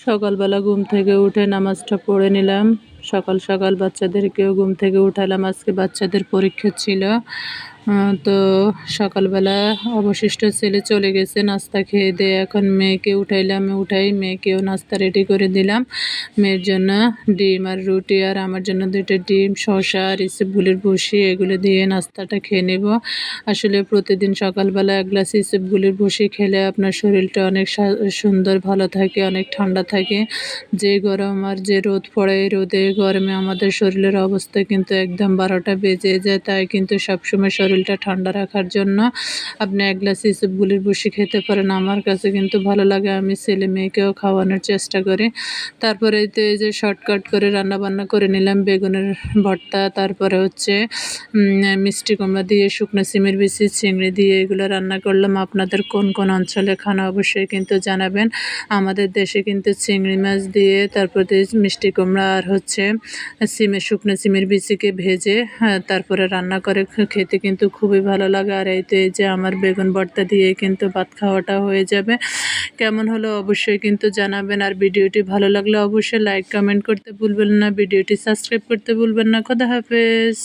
সকালবেলা ঘুম থেকে উঠে নামাজটা পড়ে নিলাম। সকাল সকাল বাচ্চাদেরকেও ঘুম থেকে উঠালাম। আজকে বাচ্চাদের পরীক্ষা ছিল। তো সকালবেলা অবশিষ্ট ছেলে চলে গেছে নাস্তা খেয়ে দিয়ে। এখন মেয়েকে উঠাইলাম, উঠাই মেয়েকেও নাস্তা রেডি করে দিলাম। মেয়ের জন্য ডিম আর রুটি, আর আমার জন্য 2টা ডিম, শসা আর ইসবগুলের ভুসি, এগুলো দিয়ে নাস্তাটা খেয়ে নেব। আসলে প্রতিদিন সকালবেলা 1 গ্লাস ইসবগুলের ভুসি খেলে আপনার শরীরটা অনেক সুন্দর ভালো থাকে, অনেক ঠান্ডা থাকে। যে গরম আর যে রোদ পড়ে, এই রোদে গরমে আমাদের শরীরের অবস্থা কিন্তু একদম 12টা বেজে যায়। তাই কিন্তু সবসময় শরীরটা ঠান্ডা রাখার জন্য আপনি 1 গ্লাস ইসবগুলের ভুসি খেতে পারেন। আমার কাছে কিন্তু ভালো লাগে, আমি ছেলে মেয়েকেও খাওয়ানোর চেষ্টা করি। তারপরে তো এই যে শর্টকাট করে রান্নাবান্না করে নিলাম, বেগুনের ভর্তা, তারপরে হচ্ছে মিষ্টি কুমড়া দিয়ে, শুকনো সিমের বিচি, চিংড়ি দিয়ে এগুলো রান্না করলাম। আপনাদের কোন কোন অঞ্চলে খান অবশ্যই কিন্তু জানাবেন। আমাদের দেশে কিন্তু চিংড়ি মাছ দিয়ে, তারপর দিয়ে মিষ্টি কুমড়া আর হচ্ছে শুকনো সিমের বিচিকে ভেজে তারপরে রান্না করে খেতে কিন্তু খুবই ভালো লাগে। আর এই তো এই যে আমার বেগুন ভর্তা দিয়ে কিন্তু ভাত খাওয়াটা হয়ে যাবে। কেমন হলো অবশ্যই কিন্তু জানাবেন। আর ভিডিওটি ভালো লাগলে অবশ্যই লাইক কমেন্ট করতে ভুলবেন না, ভিডিওটি সাবস্ক্রাইব করতে ভুলবেন না। খোদা হাফেজ।